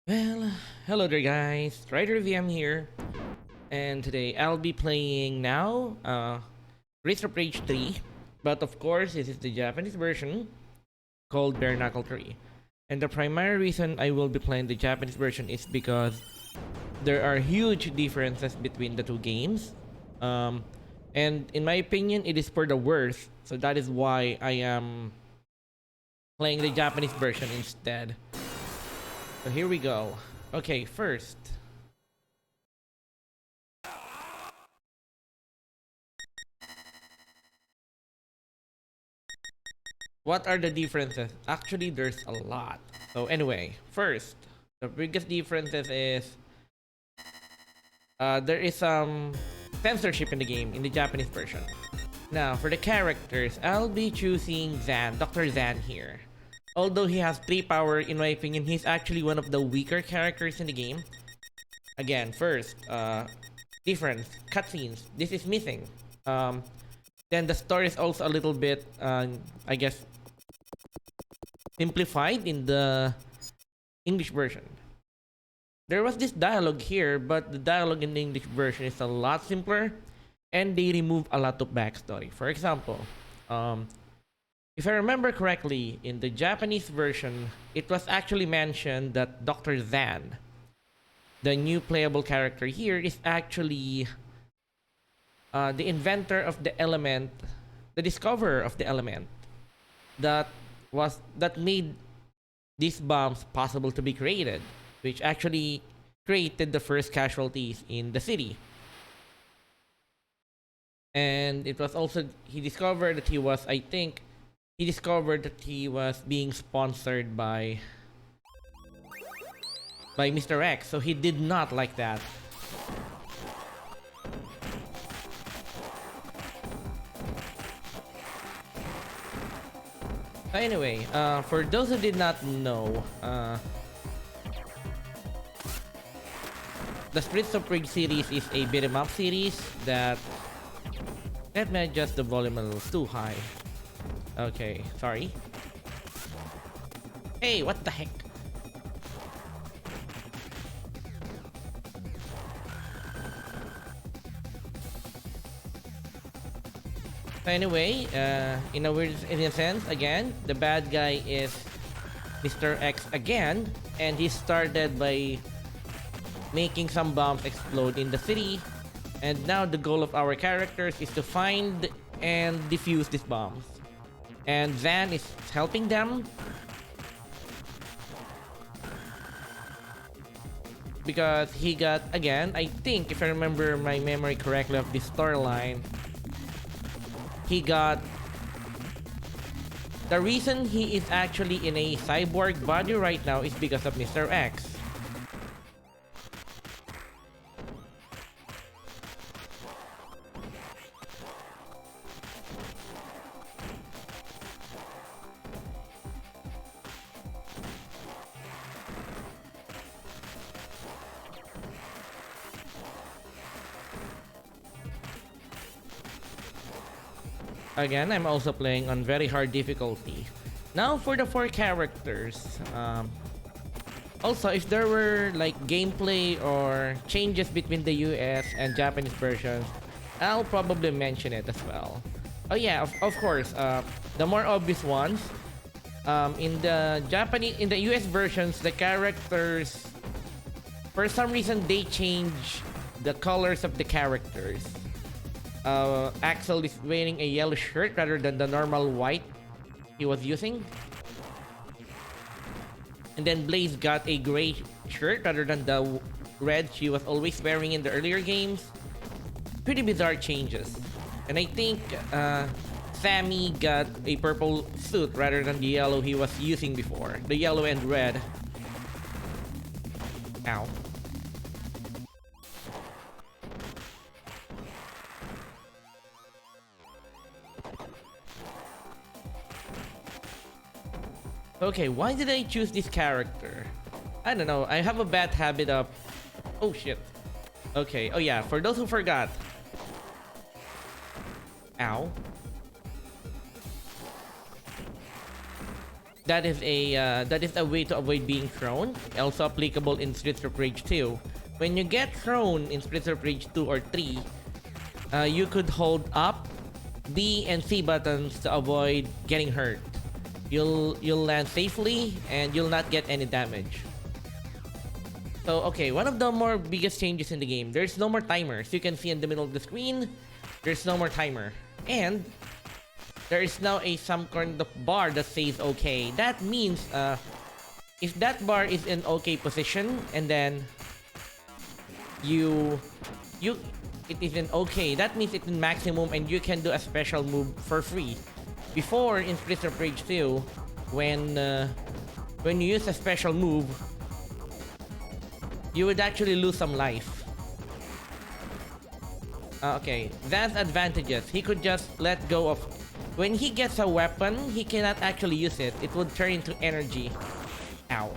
Well, hello there guys, Strider VM here, and today I'll be playing now, Race of Rage 3, but of course this is the Japanese version, called Bare Knuckle 3. And the primary reason I will be playing the Japanese version is because there are huge differences between the two games, and in my opinion it is for the worse, so that is why I am playing the Japanese version instead. So here we go. Okay, first. What are the differences? Actually, there's a lot. So anyway, first, the biggest differences is there is some censorship in the game in the Japanese version. Now, for the characters, I'll be choosing Zan, Dr. Zan here. Although he has 3 power, in my opinion, he's actually one of the weaker characters in the game. Again, first, difference, cutscenes. This is missing. Then the story is also a little bit, I guess, simplified in the English version. There was this dialogue here, but the dialogue in the English version is a lot simpler, and they remove a lot of backstory. For example, if I remember correctly, in the Japanese version, it was actually mentioned that Dr. Zan, the new playable character here, is actually the inventor of the element, the discoverer of the element that made these bombs possible to be created, which actually created the first casualties in the city. And it was also he discovered that he was being sponsored by Mr. X, so he did not like that. Anyway, for those who did not know, the Streets of Rage series is a beat 'em up series that... Let me adjust the volume a little too high. Okay, sorry. Hey, what the heck? Anyway, in a sense, again, the bad guy is Mr. X again, and he started by making some bombs explode in the city, and now the goal of our characters is to find and defuse these bombs. And Zan is helping them because he got, again, I think if I remember my memory correctly of this storyline, he got... The reason he is actually in a cyborg body right now is because of Mr. X. Again, I'm also playing on very hard difficulty. Now for the 4 characters. Also, if there were like gameplay or changes between the US and Japanese versions, I'll probably mention it as well. Oh yeah, of course, the more obvious ones. In the US versions, the characters, for some reason, they change the colors of the characters. Axel is wearing a yellow shirt rather than the normal white he was using. And then Blaze got a gray shirt rather than the red she was always wearing in the earlier games. Pretty bizarre changes. And I think Sammy got a purple suit rather than the yellow he was using before. The yellow and red. Ow. Okay, why did I choose this character? I don't know, I have a bad habit of... Oh shit. Okay, oh yeah, for those who forgot. Ow. that is a way to avoid being thrown. Also applicable in Streets of Rage 2. When you get thrown in Streets of Rage 2 or 3, you could hold up B and C buttons to avoid getting hurt. You'll land safely and you'll not get any damage. So okay, one of the more biggest changes in the game, there's no more timers. You can see in the middle of the screen, there's no more timer. And there is now some kind of bar that says okay. That means if that bar is in okay position and then it is in okay, that means it's in maximum and you can do a special move for free. Before in Streets of Rage 2, when you use a special move, you would actually lose some life. Okay, that's advantages. He could just let go of. When he gets a weapon, he cannot actually use it. It would turn into energy. Ow.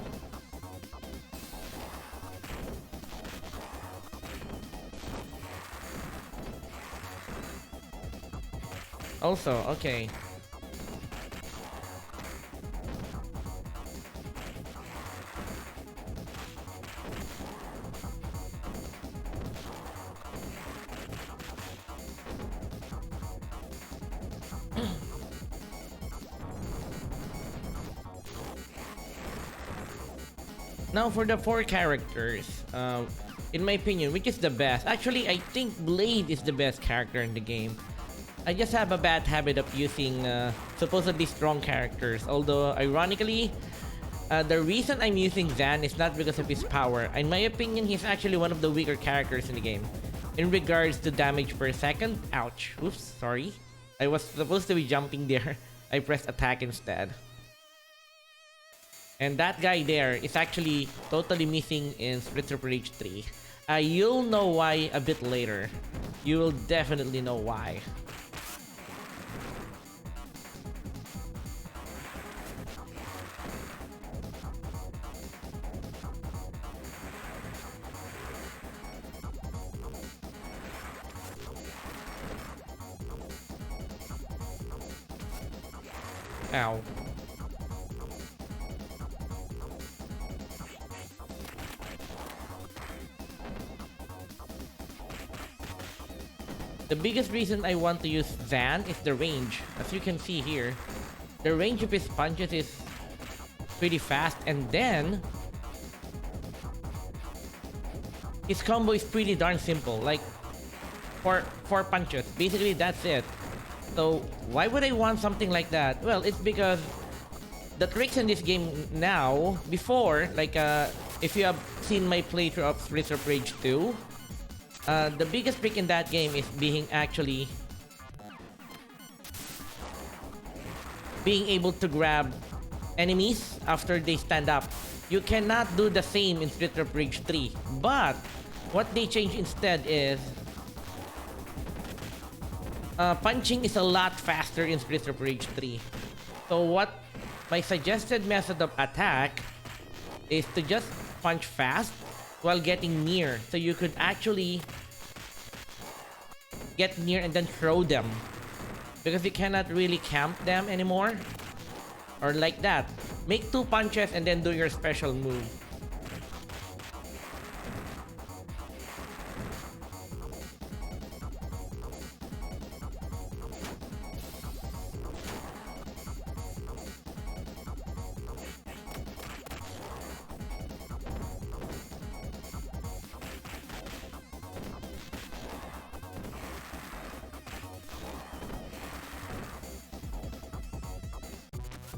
Also, okay. Now for the 4 characters, in my opinion, which is the best? Actually, I think Blade is the best character in the game. I just have a bad habit of using supposedly strong characters. Although, ironically, the reason I'm using Zan is not because of his power. In my opinion, he's actually one of the weaker characters in the game. In regards to damage per second, ouch, oops, sorry. I was supposed to be jumping there. I pressed attack instead. And that guy there is actually totally missing in Streets of Rage 3. You'll know why a bit later. You will definitely know why. Ow. The biggest reason I want to use Zan is the range. As you can see here, the range of his punches is pretty fast, and then his combo is pretty darn simple. Like four punches. Basically, that's it. So why would I want something like that? Well, it's because the tricks in this game now, before, like if you have seen my playthrough of Streets of Rage 2, the biggest trick in that game is being able to grab enemies after they stand up. You cannot do the same in Streets of Rage 3. But what they changed instead is punching is a lot faster in Streets of Rage 3. So what my suggested method of attack is to just punch fast while getting near. So you could actually get near and then throw them. Because you cannot really camp them anymore. Or like that. Make 2 punches and then do your special move.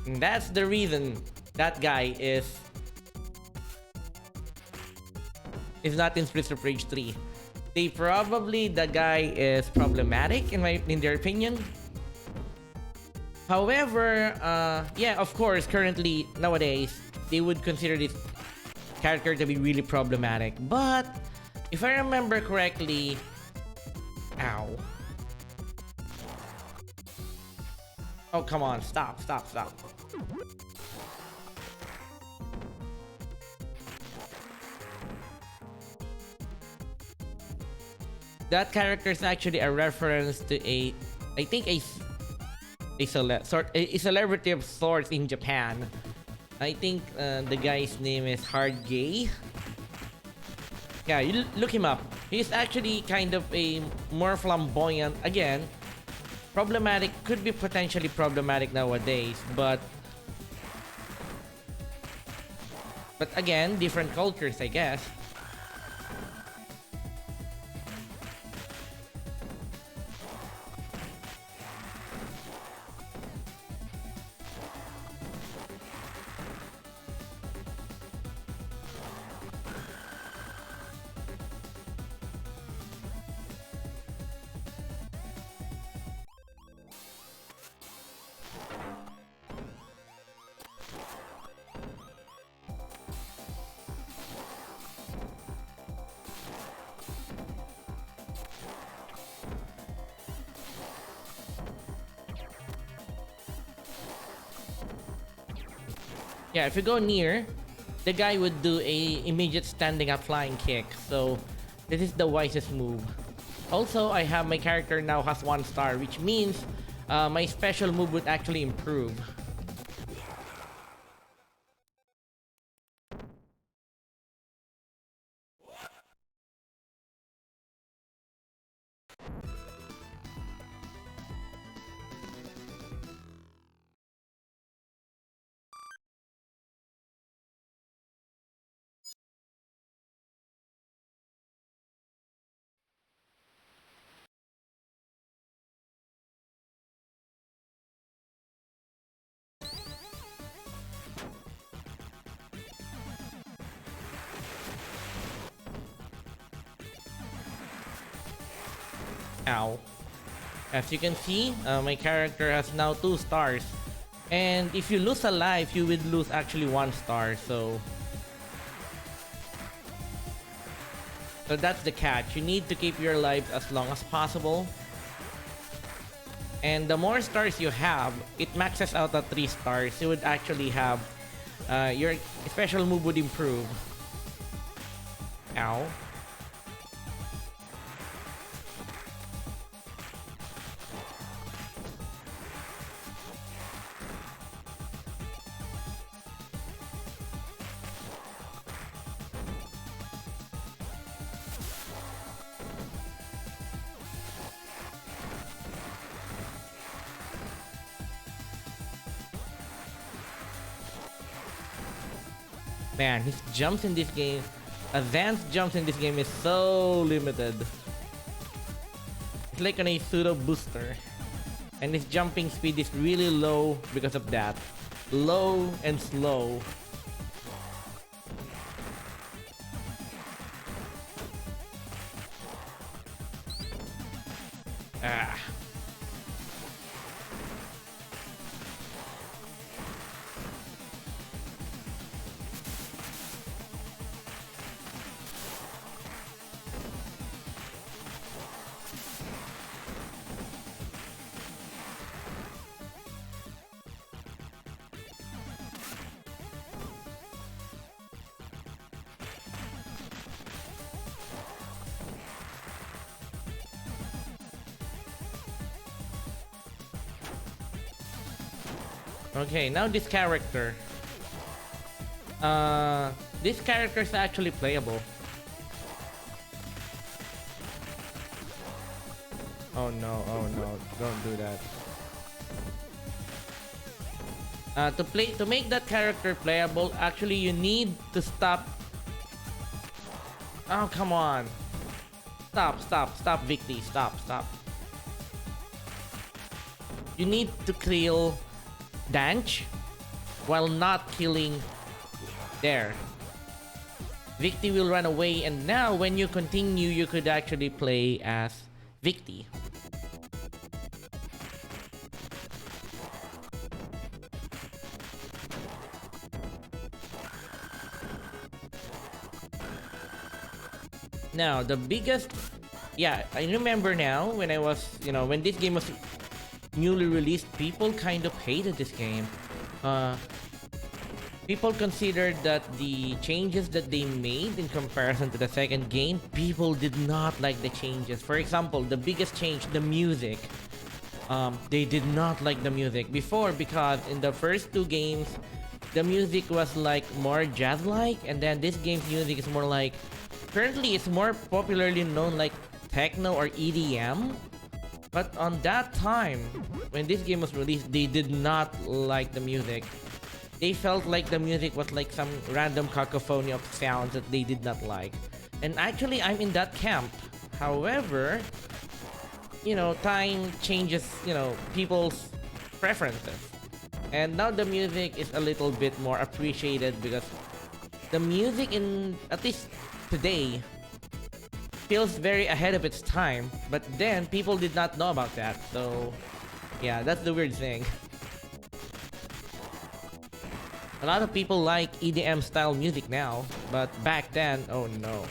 And that's the reason that guy is not in Streets of Rage 3. The guy is problematic in their opinion. However, yeah, of course, currently nowadays they would consider this character to be really problematic. But if I remember correctly, ow. Oh, come on, stop. That character is actually a reference to I think a celebrity of sorts in Japan. I think the guy's name is Hard Gay. Yeah, you look him up. He's actually kind of a more flamboyant. Again, problematic, could be potentially problematic nowadays, but again, different cultures, I guess. Yeah, if you go near, the guy would do a immediate standing up flying kick. So this is the wisest move. Also, I have my character now has 1 star, which means my special move would actually improve. Ow. As you can see, my character has now 2 stars. And if you lose a life, you would lose actually 1 star. So that's the catch. You need to keep your lives as long as possible. And the more stars you have, it maxes out at 3 stars. You would actually have your special move would improve. Ow. Man, his jumps in this game, advanced jumps in this game is so limited. It's like on a pseudo booster. And his jumping speed is really low because of that. Low and slow. Ah. Okay, now this character. This character is actually playable. Oh no, don't do that. To make that character playable, actually you need to stop. Oh, come on. Stop, Victy. Stop. You need to kill Danch while not killing there. Victy will run away, and now when you continue, you could actually play as Victy. Now, the biggest... Yeah, I remember now when I was, when this game was newly released, people kind of hated this game. People considered that the changes that they made in comparison to the second game, people did not like the changes. For example, the biggest change, the music. they did not like the music before, because in the first two games the music was like more jazz like, and then this game's music is more like, currently it's more popularly known like techno or EDM. But on that time, when this game was released, they did not like the music. They felt like the music was like some random cacophony of sounds that they did not like. And actually, I'm in that camp. However, you know, time changes, you know, people's preferences. And now the music is a little bit more appreciated, because the music in, at least today, feels very ahead of its time, but then people did not know about that. So yeah, that's the weird thing. A lot of people like EDM style music now, but back then, oh no.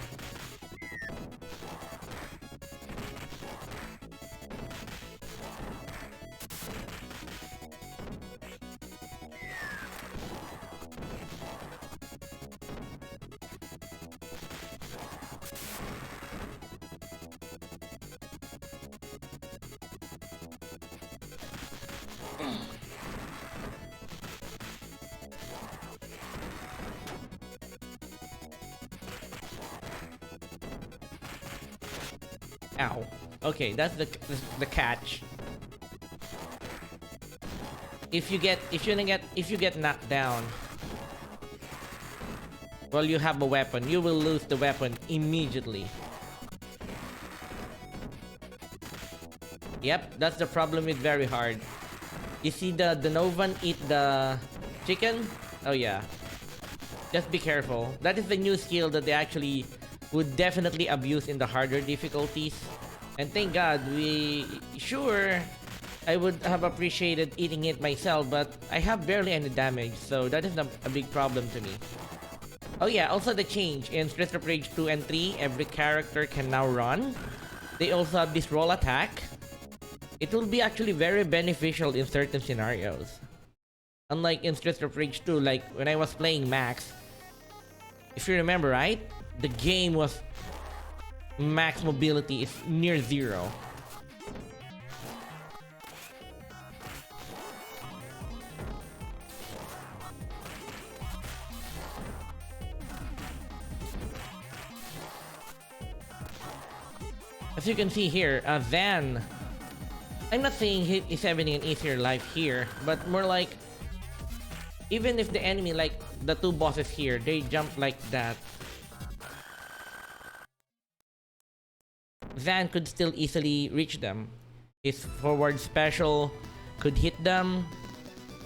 Ow. Okay, that's the catch. If you get knocked down, well, you have a weapon, you will lose the weapon immediately. Yep, that's the problem with very hard. You see the Novan eat the chicken? Oh yeah. Just be careful. That is the new skill that they actually would definitely abuse in the harder difficulties. And thank God, I would have appreciated eating it myself, but I have barely any damage, so that is a big problem to me. Oh yeah, also the change. In Streets of Rage 2 and 3, every character can now run. They also have this roll attack. It will be actually very beneficial in certain scenarios. Unlike in Streets of Rage 2, like when I was playing Max, if you remember, right? The game was max mobility is near zero. As you can see here, Van, I'm not saying he's having an easier life here, but more like, even if the enemy, like the two bosses here, they jump like that, Van could still easily reach them. His forward special could hit them.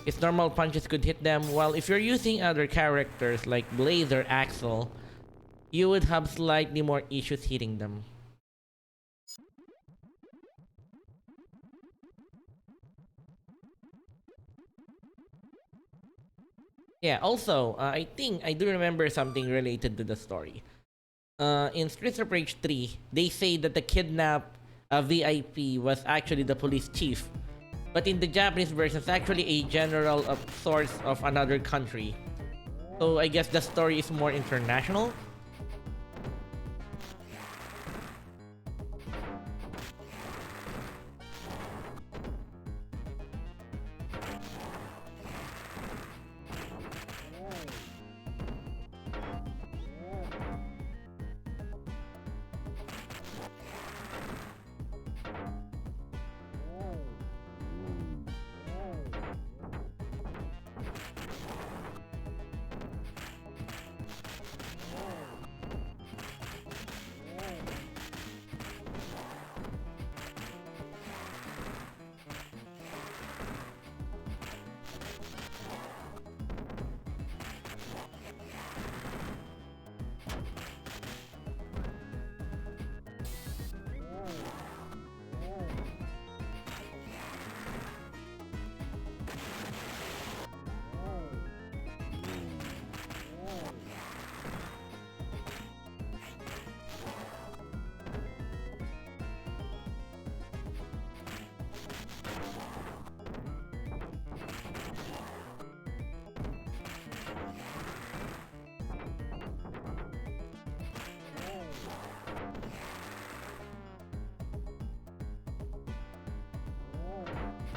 His normal punches could hit them. While if you're using other characters like Blaze or Axel, you would have slightly more issues hitting them. Yeah, also, I think I do remember something related to the story. In Streets of Rage 3, they say that the kidnapped VIP was actually the police chief. But in the Japanese version, it's actually a general of sorts of another country. So I guess the story is more international.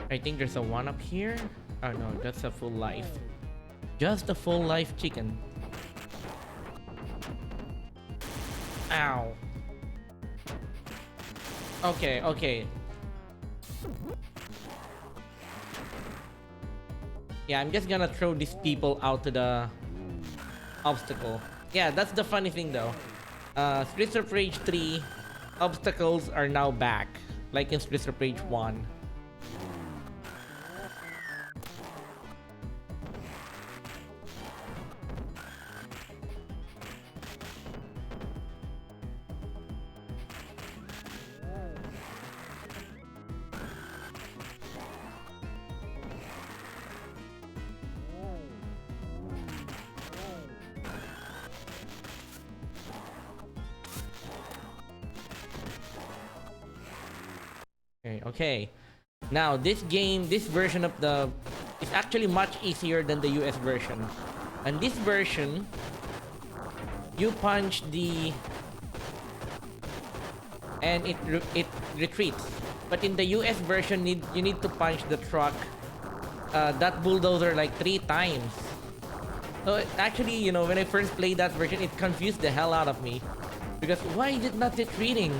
I think there's a one up here. Oh no, that's a full life. Just a full life chicken. Ow. Okay, okay. Yeah, I'm just gonna throw these people out to the obstacle. Yeah, that's the funny thing though. Streets of Rage 3 obstacles are now back, like in Streets of Rage 1. Okay, okay. Now this game, this version of the is actually much easier than the US version. And this version, you punch the and it retreats. But in the US version, you need to punch the truck, that bulldozer like 3 times. So actually, you know, when I first played that version, it confused the hell out of me because why is it not retreating?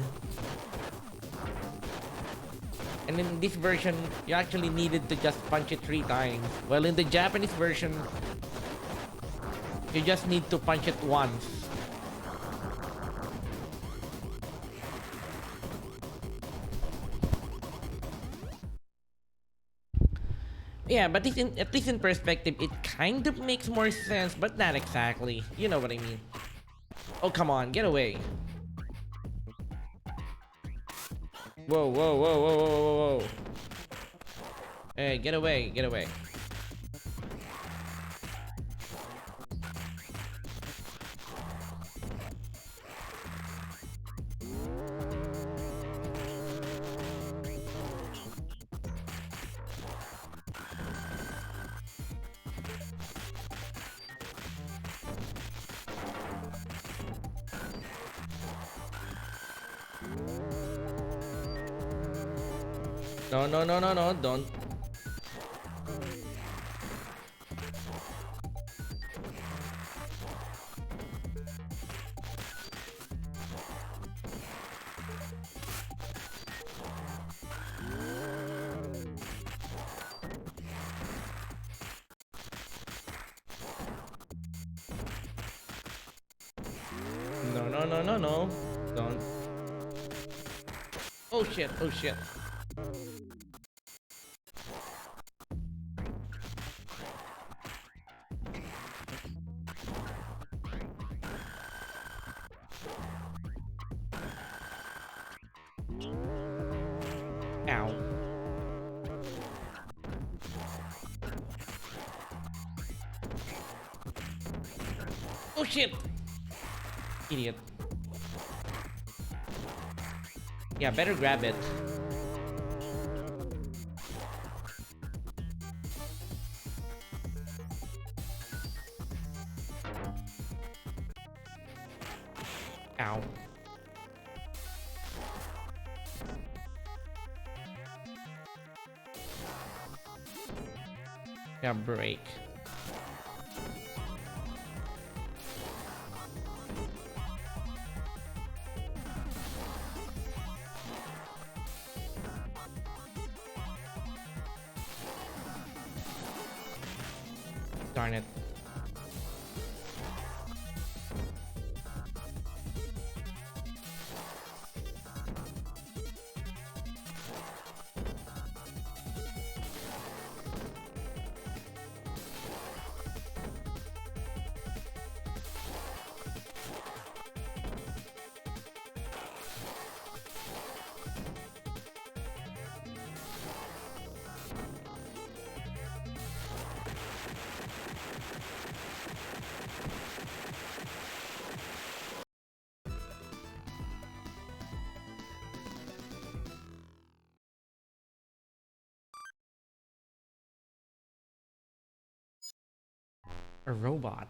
And in this version, you actually needed to just punch it 3 times. Well, in the Japanese version, you just need to punch it once. Yeah, but at least in perspective, it kind of makes more sense, but not exactly. You know what I mean. Oh, come on, get away. Whoa, whoa, whoa, whoa, whoa, whoa, whoa. Hey, get away, get away. No, no, no, no, no, don't. No, no, no, no, no. Don't. Oh shit, oh shit. Ow. Oh shit! Idiot. Yeah, better grab it. Ow. Yeah, break. Darn it. A robot.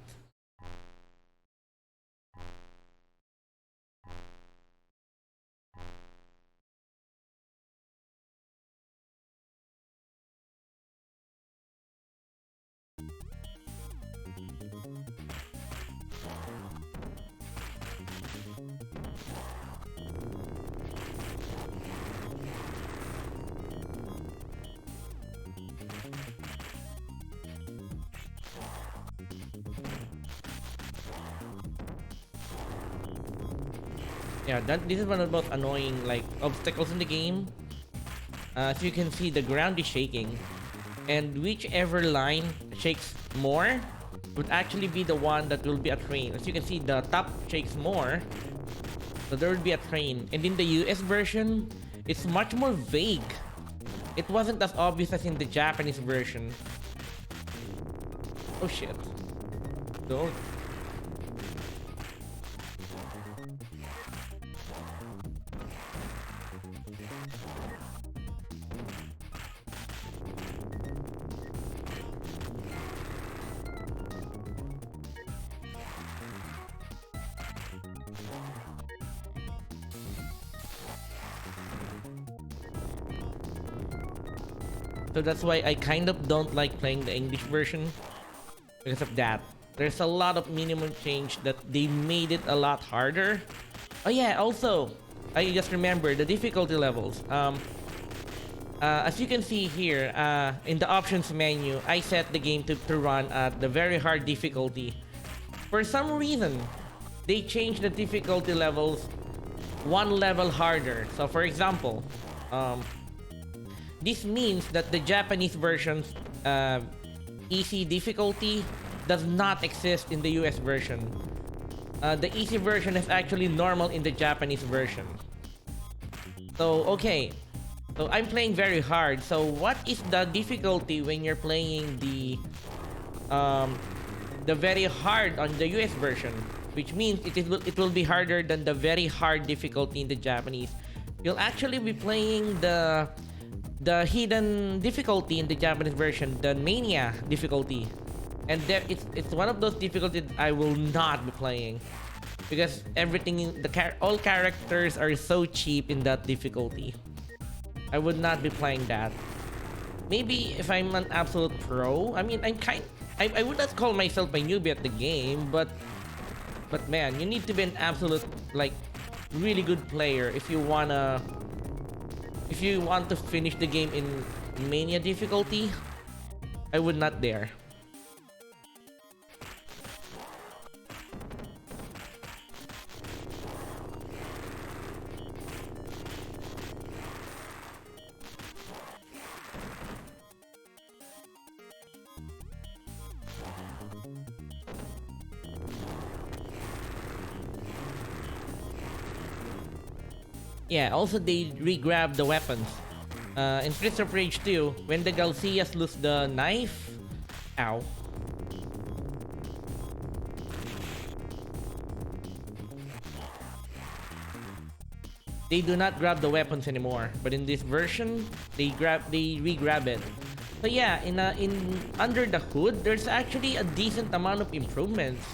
Yeah, this is one of the most annoying like obstacles in the game. As you can see, the ground is shaking, and whichever line shakes more would actually be the one that will be a train. As you can see, the top shakes more, so there would be a train. And in the US version, it's much more vague. It wasn't as obvious as in the Japanese version. Oh shit. Don't. So that's why I kind of don't like playing the English version because of that. There's a lot of minimum change that they made it a lot harder. Oh yeah, also, I just remember the difficulty levels. As you can see here, in the options menu, I set the game to run at the very hard difficulty. For some reason, they changed the difficulty levels one level harder. So for example, this means that the Japanese version's easy difficulty does not exist in the US version. The easy version is actually normal in the Japanese version. So, okay. So, I'm playing very hard. So, what is the difficulty when you're playing the very hard on the US version? Which means it will be harder than the very hard difficulty in the Japanese. You'll actually be playing the hidden difficulty in the Japanese version, the Mania difficulty. And there, it's one of those difficulties I will not be playing because everything all characters are so cheap in that difficulty. I would not be playing that. Maybe if I'm an absolute pro, I mean I would not call myself a newbie at the game, but man, you need to be an absolute like really good player if you want to finish the game in Mania difficulty. I would not dare. Yeah, also they re-grab the weapons. In Streets of Rage 2, when the Galcias lose the knife... Ow. They do not grab the weapons anymore, but in this version, they re-grab it. So yeah, in under the hood, there's actually a decent amount of improvements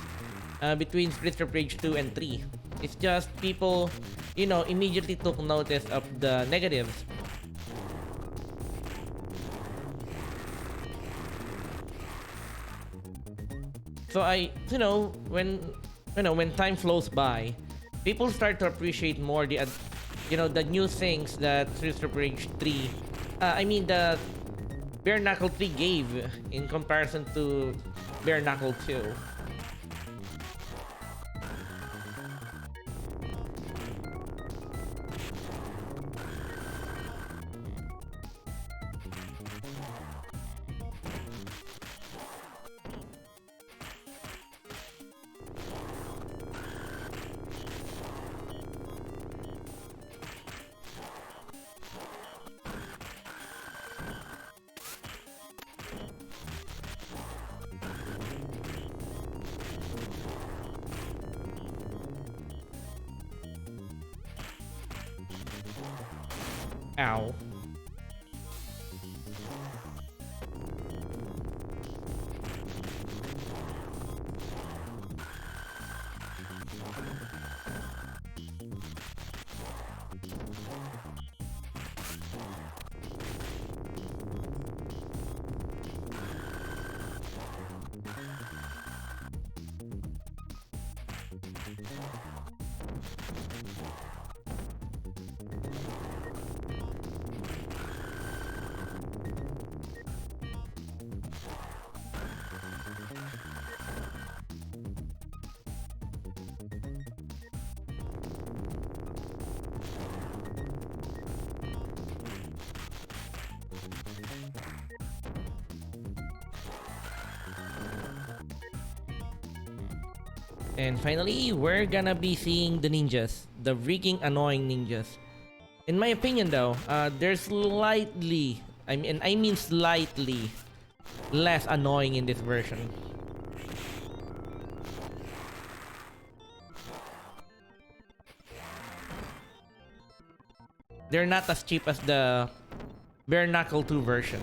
between Streets of Rage 2 and 3. It's just people, immediately took notice of the negatives. So when time flows by, people start to appreciate more the new things that Streets of Rage 3, the Bare Knuckle 3 gave in comparison to Bare Knuckle 2. Ow. And finally, we're gonna be seeing the ninjas. The freaking annoying ninjas. In my opinion though, they're slightly, I mean slightly less annoying in this version. They're not as cheap as the Bare Knuckle 2 version.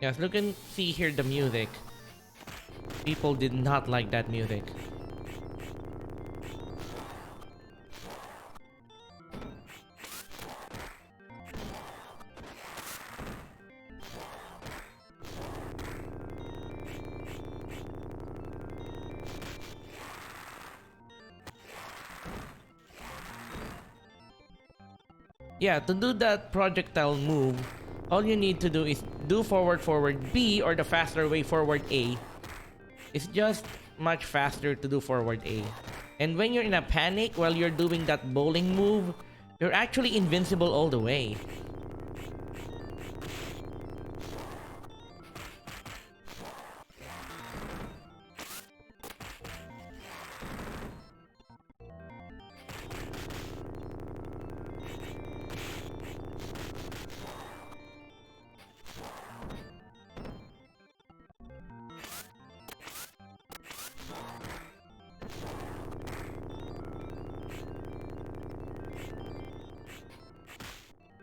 Yes, look and see here the music. People did not like that music. Yeah, to do that projectile move, all you need to do is do forward forward B, or the faster way forward A. It's just much faster to do forward A. And when you're in a panic while you're doing that bowling move, you're actually invincible all the way.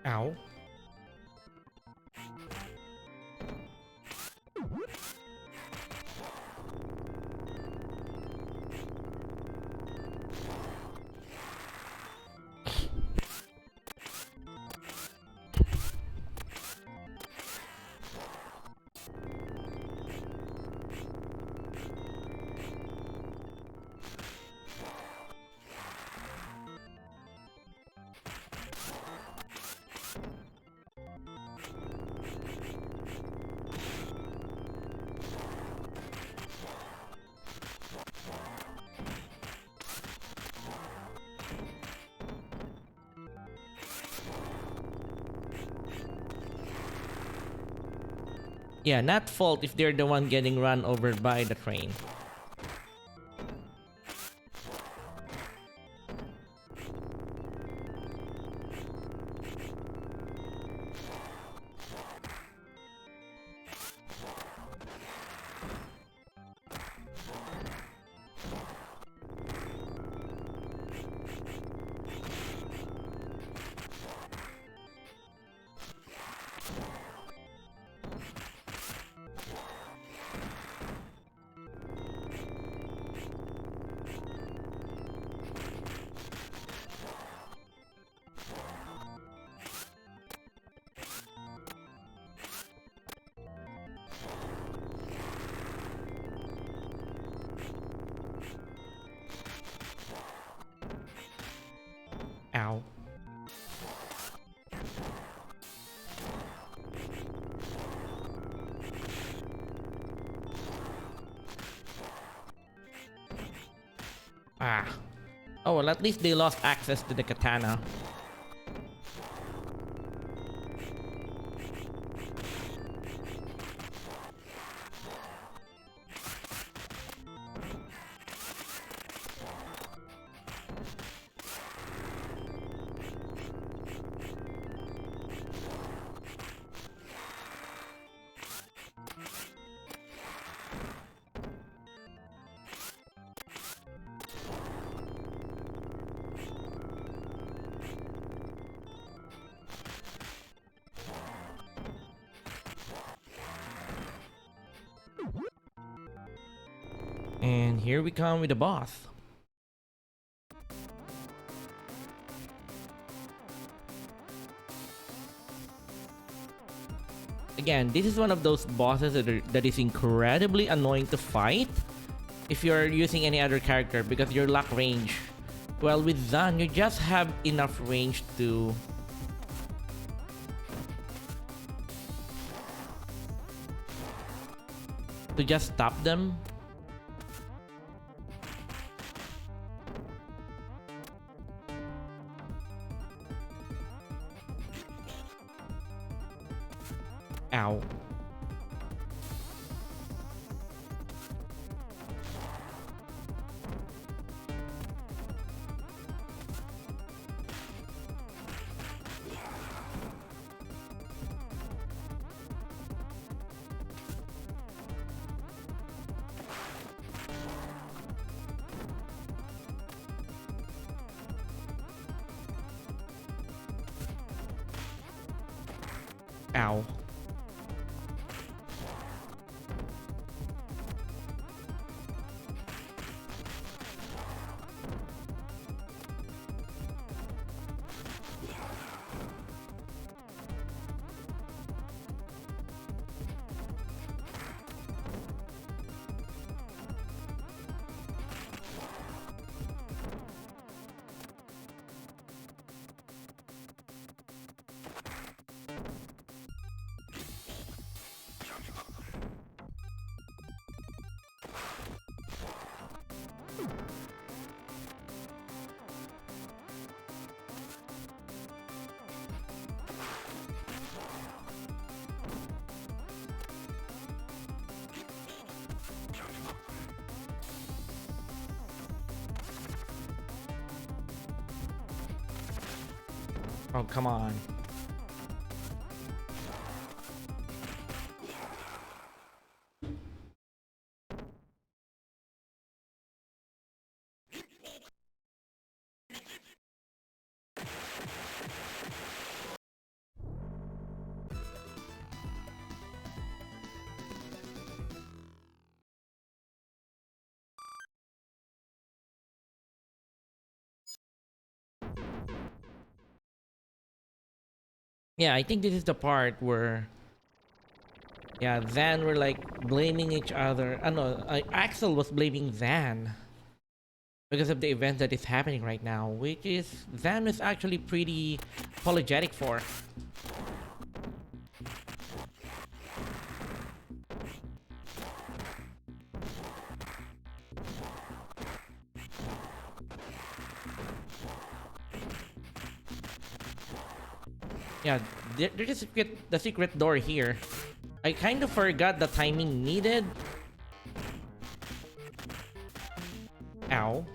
Ow. Yeah, not fault if they're the one getting run over by the train. Ow. Ah. Oh, well, at least they lost access to the katana. And here we come with the boss. Again, this is one of those bosses that is incredibly annoying to fight if you're using any other character because you lack range. Well, with Zan, you just have enough range to to just stop them. Ow. Ow. Oh, come on. Yeah, I think this is the part where, yeah, Zan were like blaming each other. No, Axel was blaming Zan because of the event that is happening right now, which is Zan is actually pretty apologetic for. Yeah, there's the secret door here. I kind of forgot the timing needed. Ow.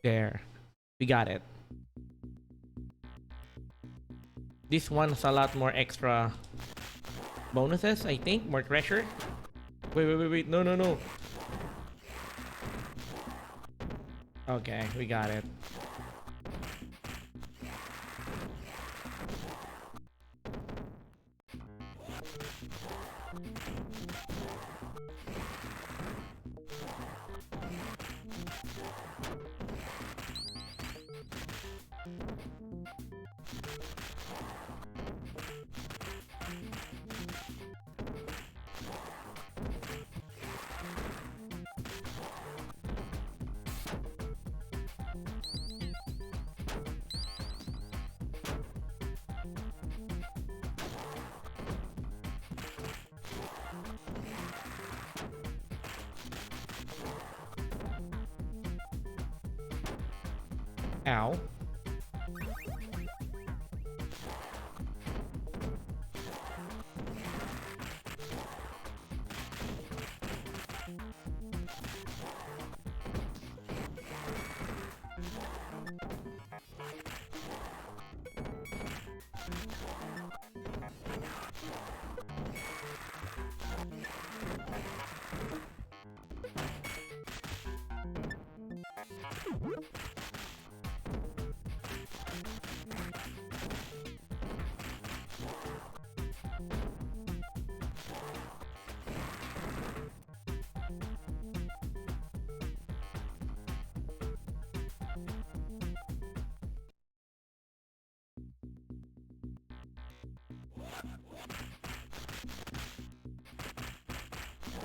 There. We got it. This one's a lot more extra bonuses, I think. More treasure. Wait. No. Okay, we got it. Ow.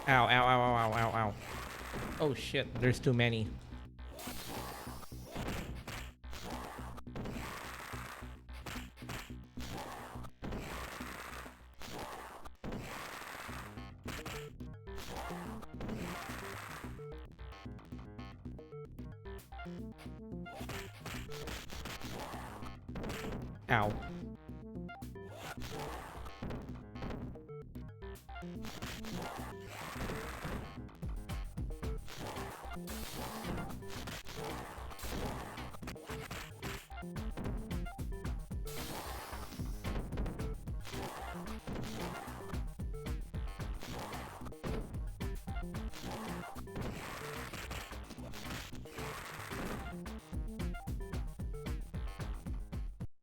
Ow, ow, ow, ow, ow, ow, ow. Oh shit, there's too many. Ow.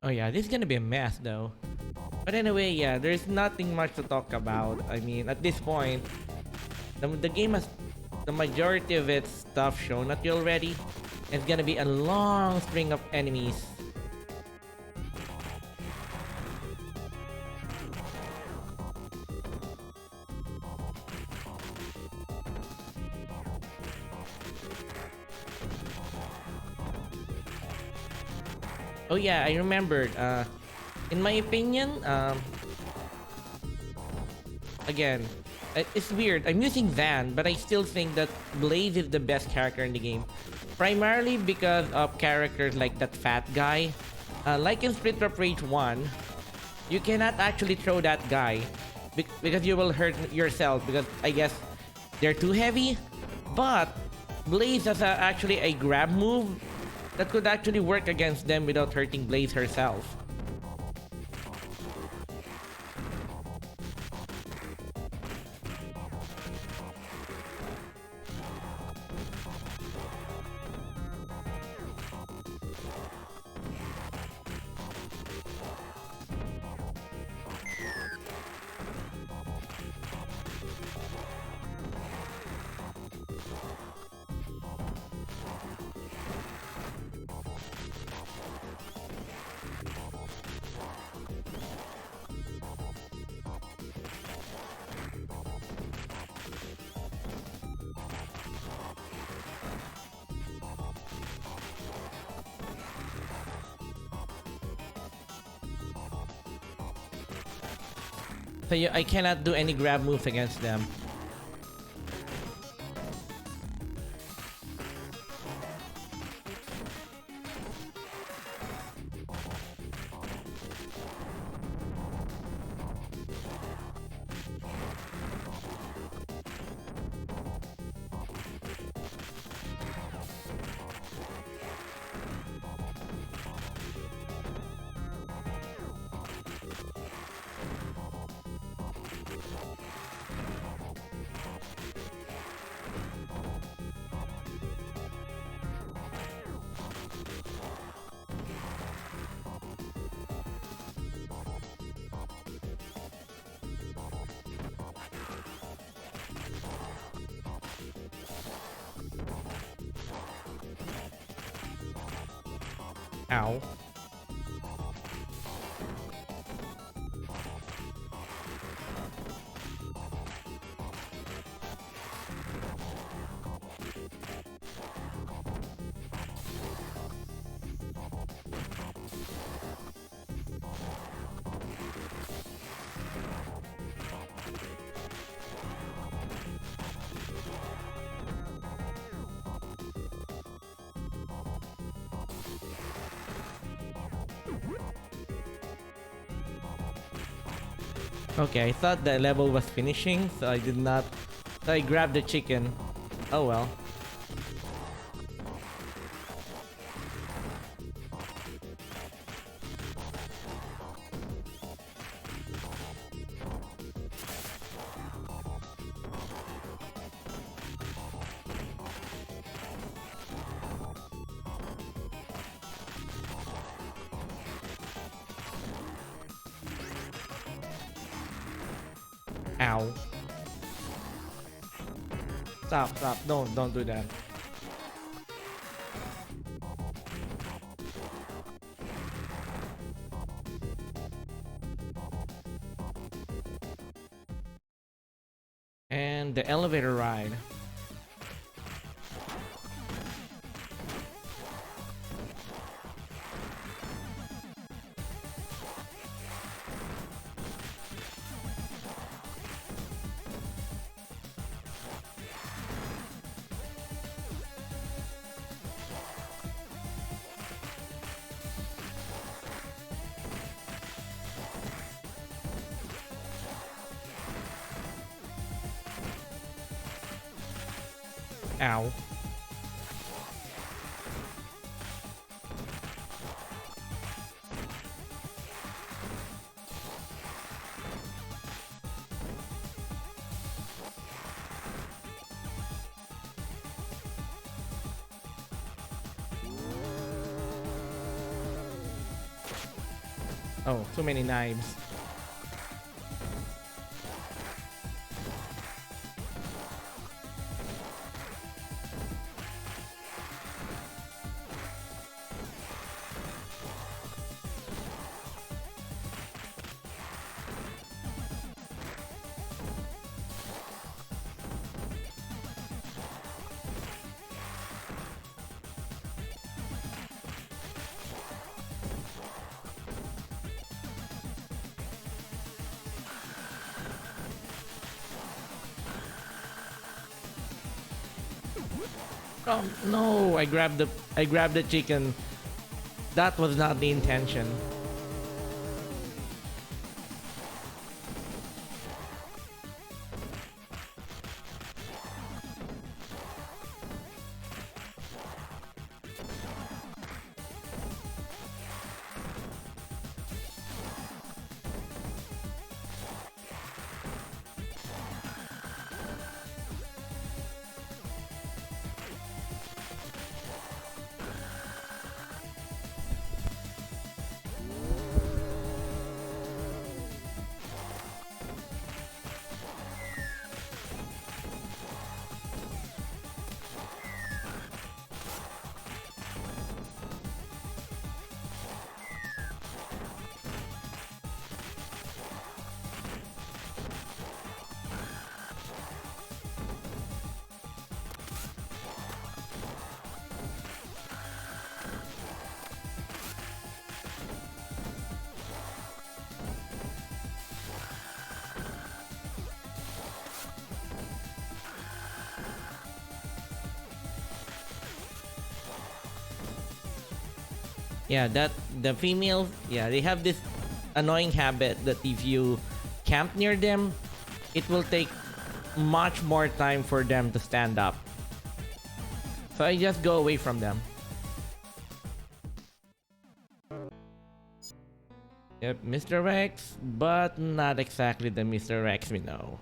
Oh yeah, this is gonna be a mess though. But anyway, yeah, there's nothing much to talk about. I mean, at this point, the game has the majority of its stuff shown at you already. It's gonna be a long string of enemies. Oh yeah, I remembered. In my opinion, again, it's weird. I'm using Van, but I still think that Blaze is the best character in the game. Primarily because of characters like that fat guy. Like in Street of Rage 1, you cannot actually throw that guy because you will hurt yourself because I guess they're too heavy. But Blaze has actually a grab move that could actually work against them without hurting Blaze herself. So I cannot do any grab moves against them. Ow. Okay, I thought the level was finishing, so I did not. So I grabbed the chicken. Oh well. Ow. Stop. Don't do that. And the elevator ride. Ow. Oh, too many knives. Oh no, I grabbed the chicken. That was not the intention. Yeah, that the females, yeah, they have this annoying habit that if you camp near them, it will take much more time for them to stand up. So I just go away from them. Yep, Mr. Rex, but not exactly the Mr. Rex we know.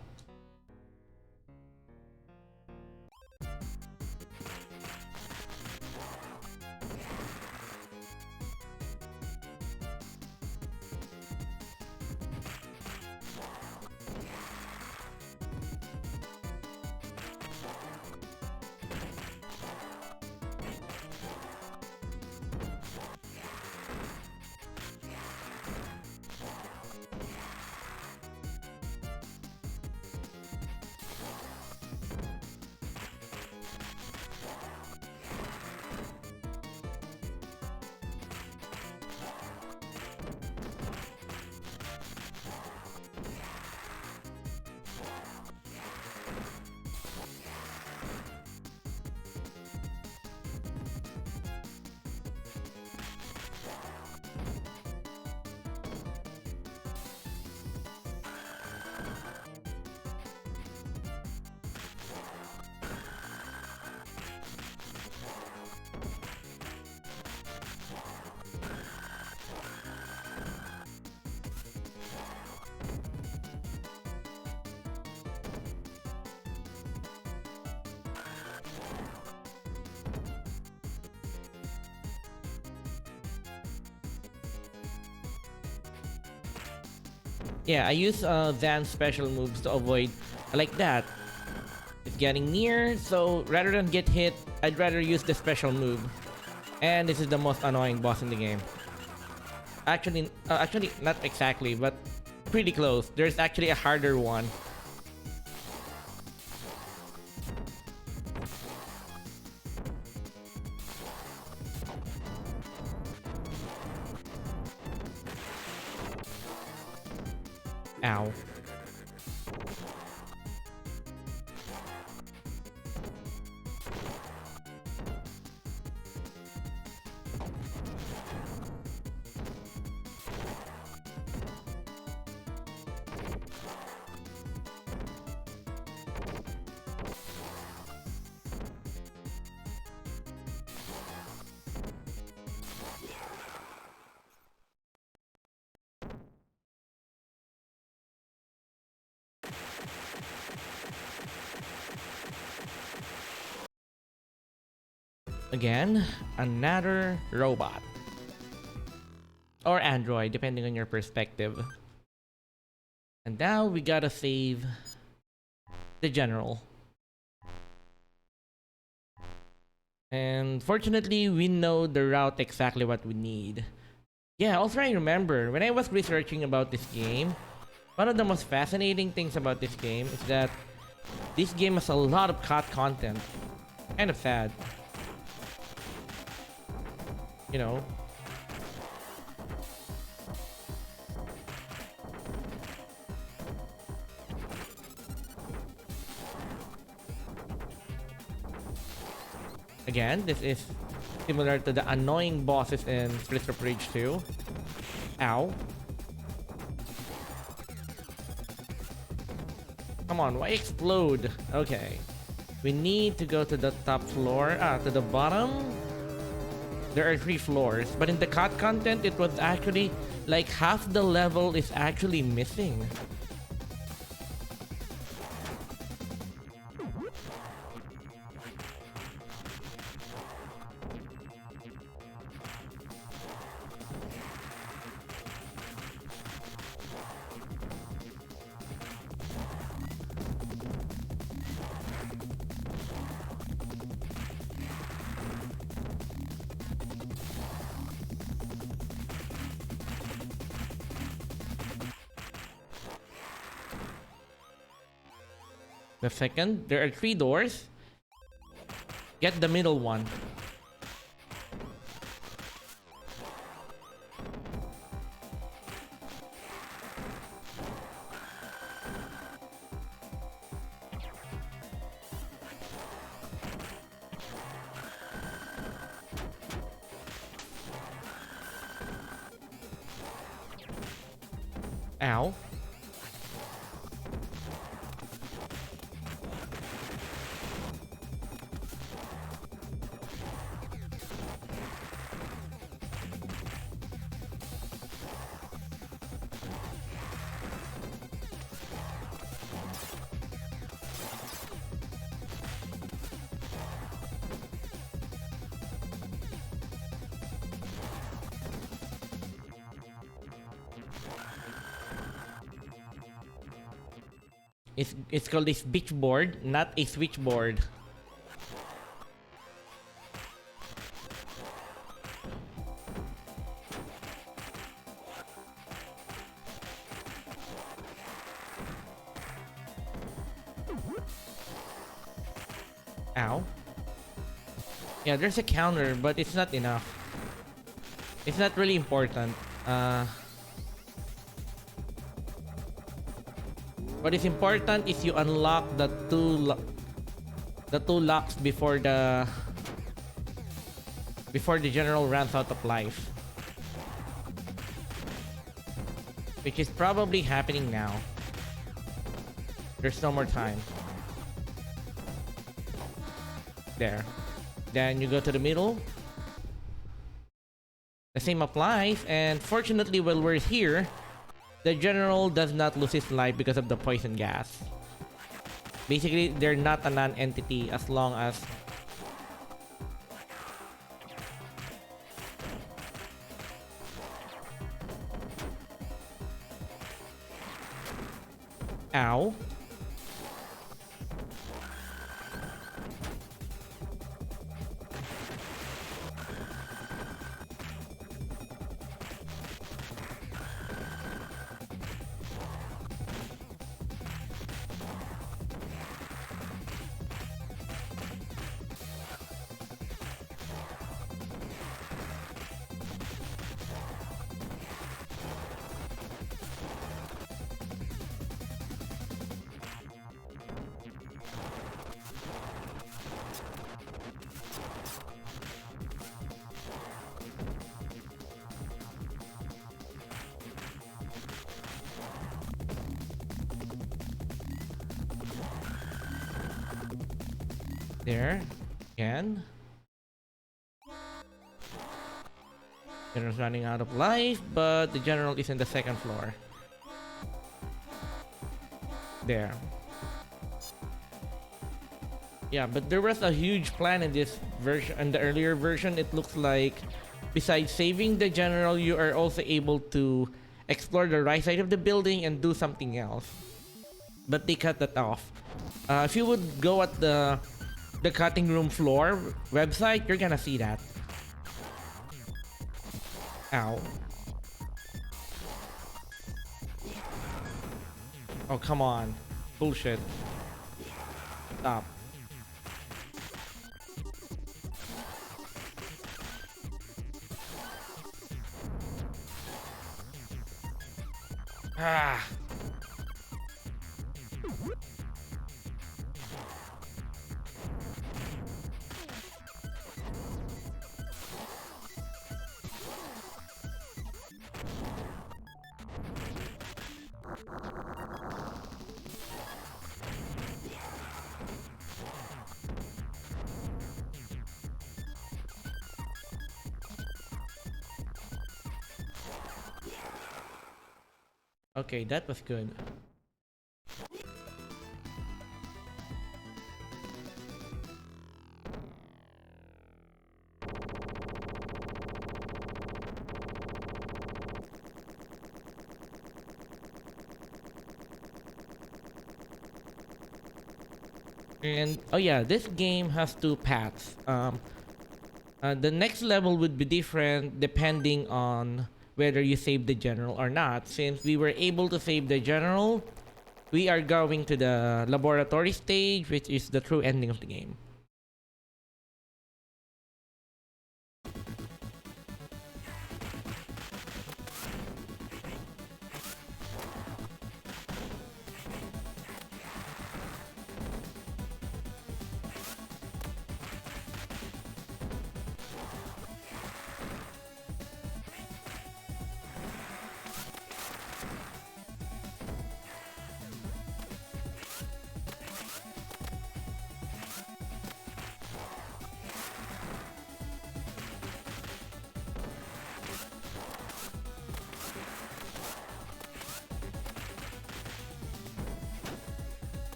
Yeah, I use Zan's special moves to avoid like that. It's getting near, so rather than get hit, I'd rather use the special move. And this is the most annoying boss in the game. Actually, not exactly, but pretty close. There's actually a harder one. Ow. Again, another robot. Or android, depending on your perspective. And now we gotta save the general. And fortunately, we know the route exactly what we need. Yeah, also I remember, when I was researching about this game, one of the most fascinating things about this game is that this game has a lot of cut content. Kind of sad. You know. Again, this is similar to the annoying bosses in Streets of Rage 2. Ow. Come on, why explode? Okay. We need to go to the top floor, to the bottom. There are 3 floors, but in the cut content, it was actually like half the level is actually missing. The second, there are 3 doors. Get the middle one. Ow. It's called a switchboard, not a switchboard. Ow. Yeah, there's a counter, but it's not enough. It's not really important. What is important is you unlock the two locks before the general runs out of life, which is probably happening now. There's no more time. There. Then you go to the middle. The same applies, and fortunately while we're here, the general does not lose his life because of the poison gas. Basically, they're not a non-entity as long as... Ow. There. Again. General's running out of life, but the general is in the second floor. There. Yeah, but there was a huge plan in this version. In the earlier version, it looks like besides saving the general, you are also able to explore the right side of the building and do something else. But they cut that off. If you would go at the cutting room floor website, you're gonna see that. Ow. Oh, come on. Bullshit. Stop. Ah. Okay, that was good. And oh yeah, this game has two paths. The next level would be different depending on whether you save the general or not. Since we were able to save the general, we are going to the laboratory stage, which is the true ending of the game.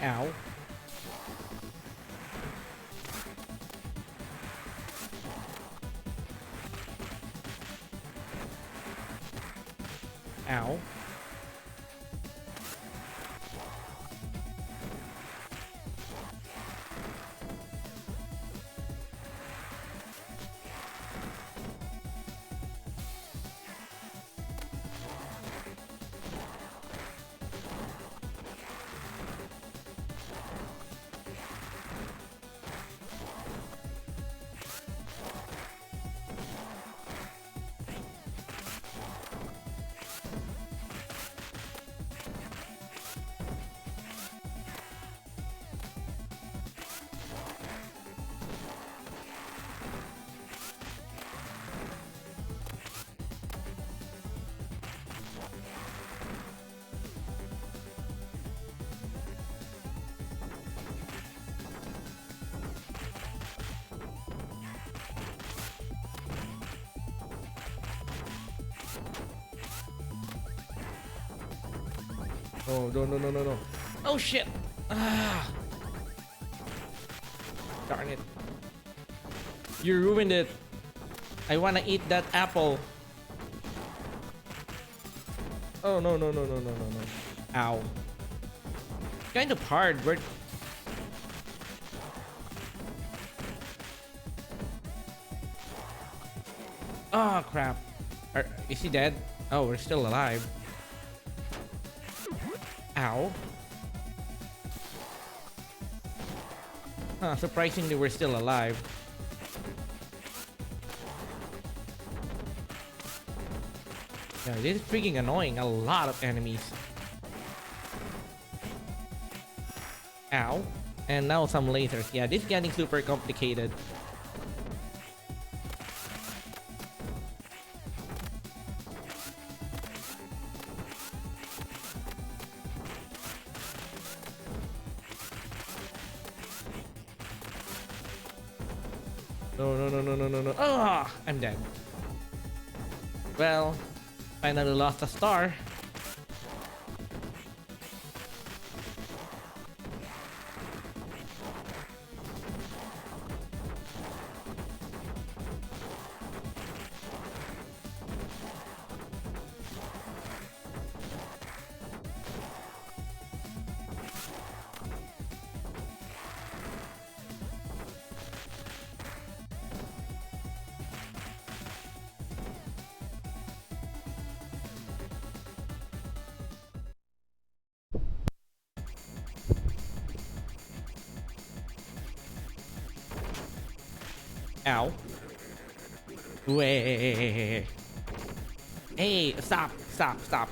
Ow. Ow. Oh, no. Oh, shit. Ah. Darn it. You ruined it. I wanna eat that apple. Oh, no. Ow. Kind of hard. We're... Oh, crap. Is he dead? Oh, we're still alive. Ow. Huh, surprisingly, we're still alive. Yeah, this is freaking annoying. A lot of enemies. Ow. And now some lasers. Yeah, this is getting super complicated. No, no, no, no, no, no, no. Ah, I'm dead. Well, finally lost a star. Ow. Way. Hey, stop, stop, stop.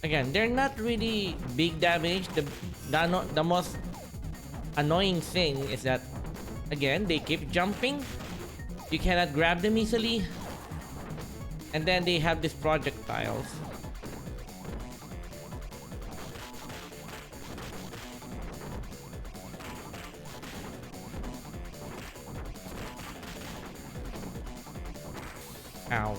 Again, they're not really big damage. The most annoying thing is that, again, they keep jumping. You cannot grab them easily. And then they have these projectiles. Ow.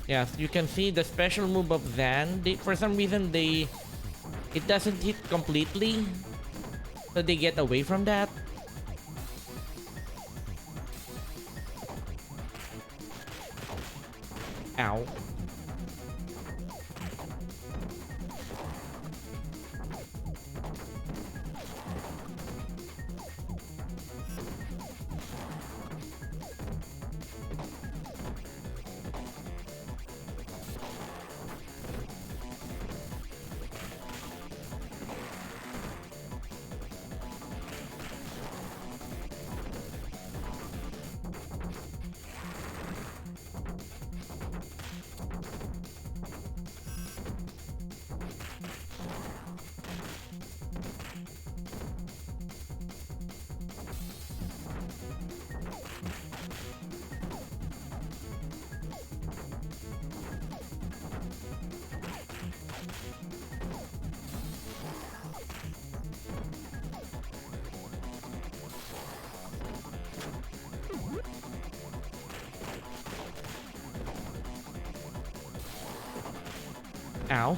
Yes, you can see the special move of Zan. For some reason, it doesn't hit completely, so they get away from that. Ow. Ow.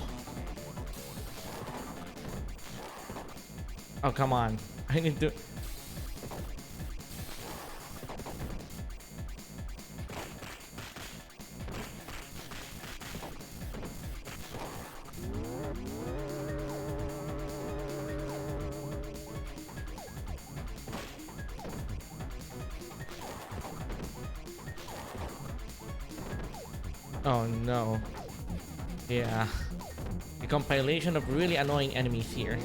Oh, come on. I need to... Oh no. Yeah. A compilation of really annoying enemies here.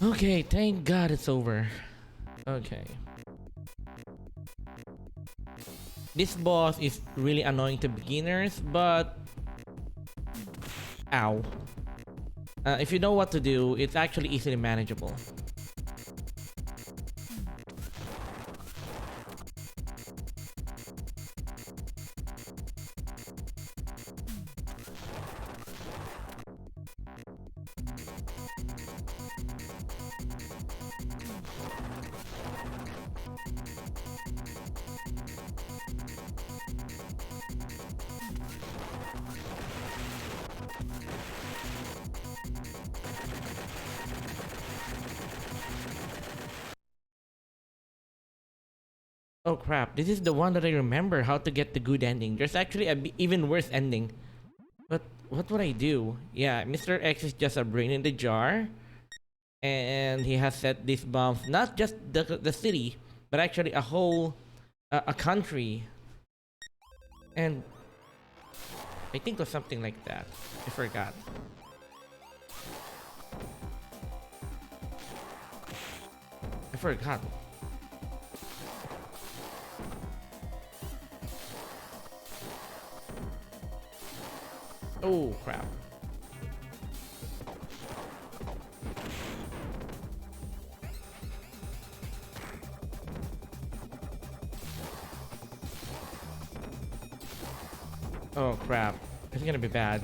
Okay, thank God it's over. Okay. This boss is really annoying to beginners, but... Ow. If you know what to do, it's actually easily manageable. Oh crap, this is the one that I remember how to get the good ending. There's actually a even worse ending. But what would I do? Yeah, Mr. X is just a brain in the jar. And he has set these bombs, not just the city, but actually a whole a country. And I think it was something like that. I forgot. I forgot. Oh crap. Oh crap. It's gonna be bad.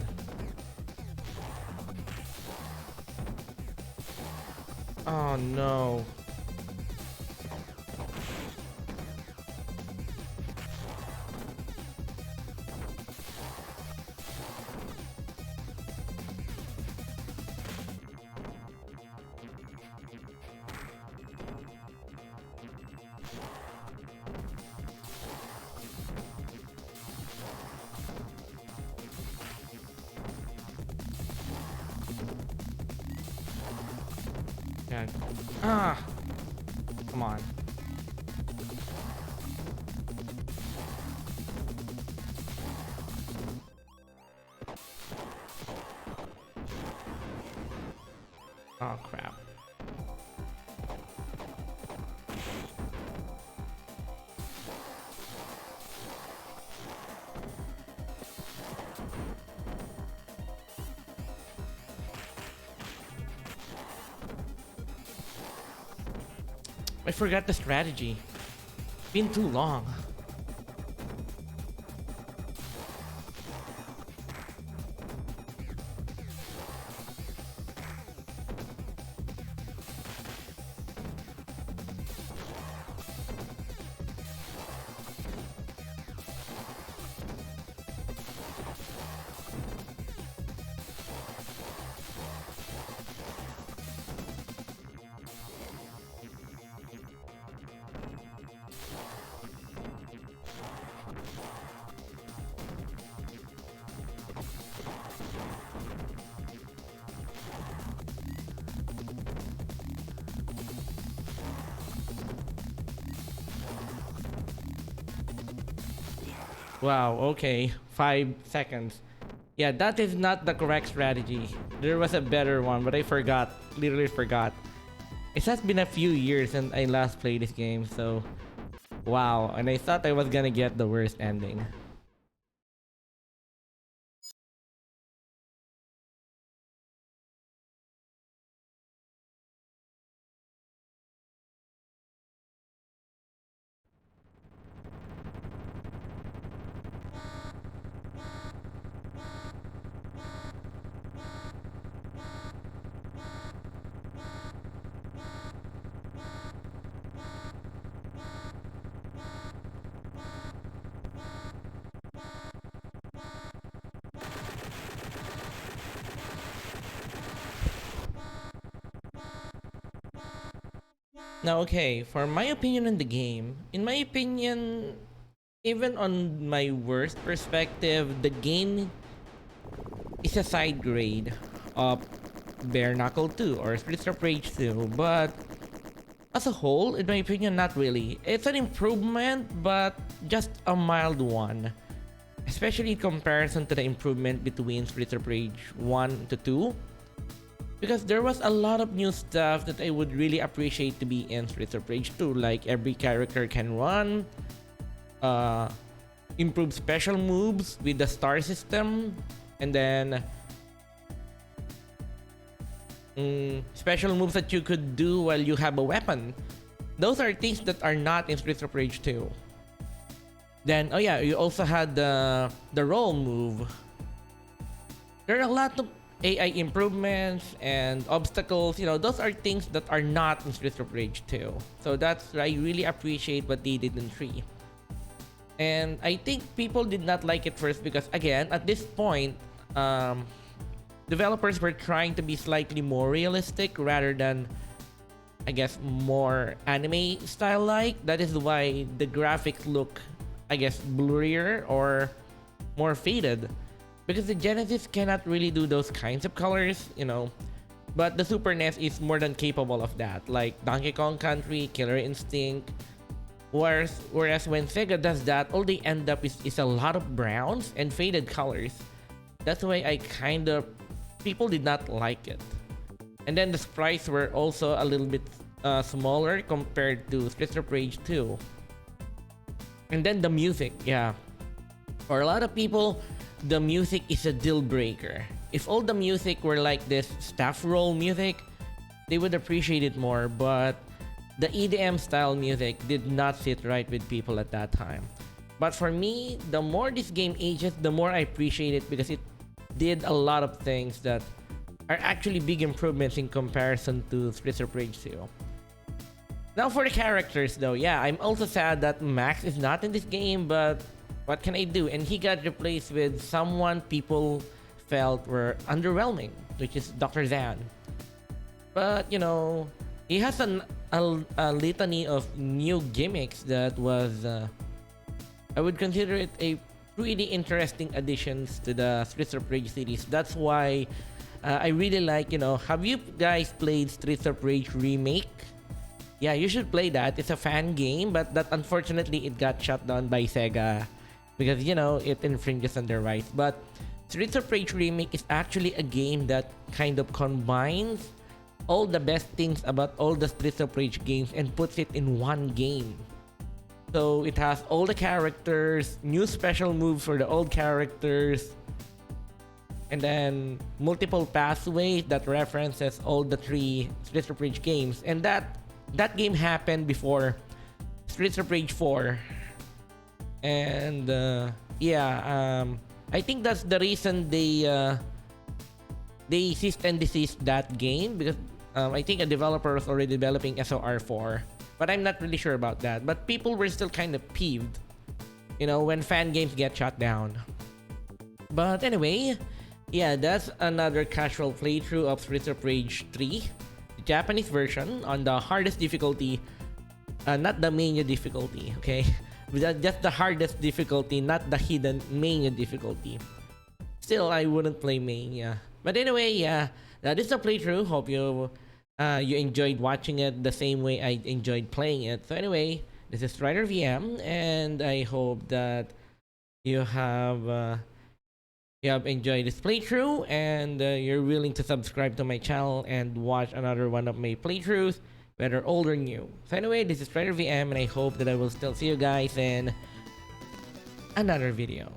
Oh no. Yeah. Ah! Come on. Oh crap. I forgot the strategy. Been too long. Wow, okay. 5 seconds. Yeah, that is not the correct strategy. There was a better one, but I forgot. Literally forgot. It has been a few years since I last played this game, so... Wow, and I thought I was gonna get the worst ending. Now, okay, for my opinion on the game, in my opinion, even on my worst perspective, the game is a side grade of Bare Knuckle 2 or Streets of Rage 2, but as a whole, in my opinion, not really. It's an improvement, but just a mild one. Especially in comparison to the improvement between Streets of Rage 1 to 2. because there was a lot of new stuff that I would really appreciate to be in Streets of Rage 2. Like every character can run, uh, improve special moves with the star system, and then special moves that you could do while you have a weapon. Those are things that are not in Streets of Rage 2. Then, oh yeah, you also had the roll move. There are a lot of AI improvements and obstacles. You know, those are things that are not in Streets of Rage 2. So that's, I really appreciate what they did in 3. And I think people did not like it first because, again, at this point, developers were trying to be slightly more realistic rather than, I guess, more anime style like. That is why the graphics look, I guess, blurrier or more faded. Because the Genesis cannot really do those kinds of colors, you know. But the Super NES is more than capable of that. Like Donkey Kong Country, Killer Instinct. Whereas when Sega does that, all they end up is a lot of browns and faded colors. That's why I kind of... people did not like it. And then the sprites were also a little bit smaller compared to Streets of Rage 2. And then the music, yeah. For a lot of people, the music is a deal breaker. If all the music were like this staff roll music, they would appreciate it more, but the EDM style music did not sit right with people at that time. But for me, the more this game ages, the more I appreciate it because it did a lot of things that are actually big improvements in comparison to Streets of Rage 2. Now for the characters though, yeah, I'm also sad that Max is not in this game, but what can I do? And he got replaced with someone people felt were underwhelming, which is Dr. Zan. But, you know, he has a litany of new gimmicks that was, I would consider it a pretty interesting additions to the Streets of Rage series. That's why I really like, you know, have you guys played Streets of Rage Remake? Yeah, you should play that. It's a fan game, but that unfortunately it got shut down by Sega because, you know, it infringes on their rights. But Streets of Rage Remake is actually a game that kind of combines all the best things about all the Streets of Rage games and puts it in one game. So it has all the characters, new special moves for the old characters, and then multiple pathways that references all the 3 Streets of Rage games. And that game happened before Streets of Rage 4. And I think that's the reason they ceased and desist that game because I think a developer was already developing SOR 4. But I'm not really sure about that. But people were still kind of peeved, you know, when fan games get shut down. But anyway, yeah, that's another casual playthrough of Streets of Rage 3, the Japanese version on the hardest difficulty, not the mania difficulty, okay? Just the hardest difficulty, not the hidden mania difficulty. Still, I wouldn't play mania. But anyway, yeah, that is the playthrough. Hope you enjoyed watching it the same way I enjoyed playing it. So anyway, this is Strider VM, and I hope that you have enjoyed this playthrough, and you're willing to subscribe to my channel and watch another one of my playthroughs, whether old or new. So anyway, this is Strider VM, and I hope that I will still see you guys in another video.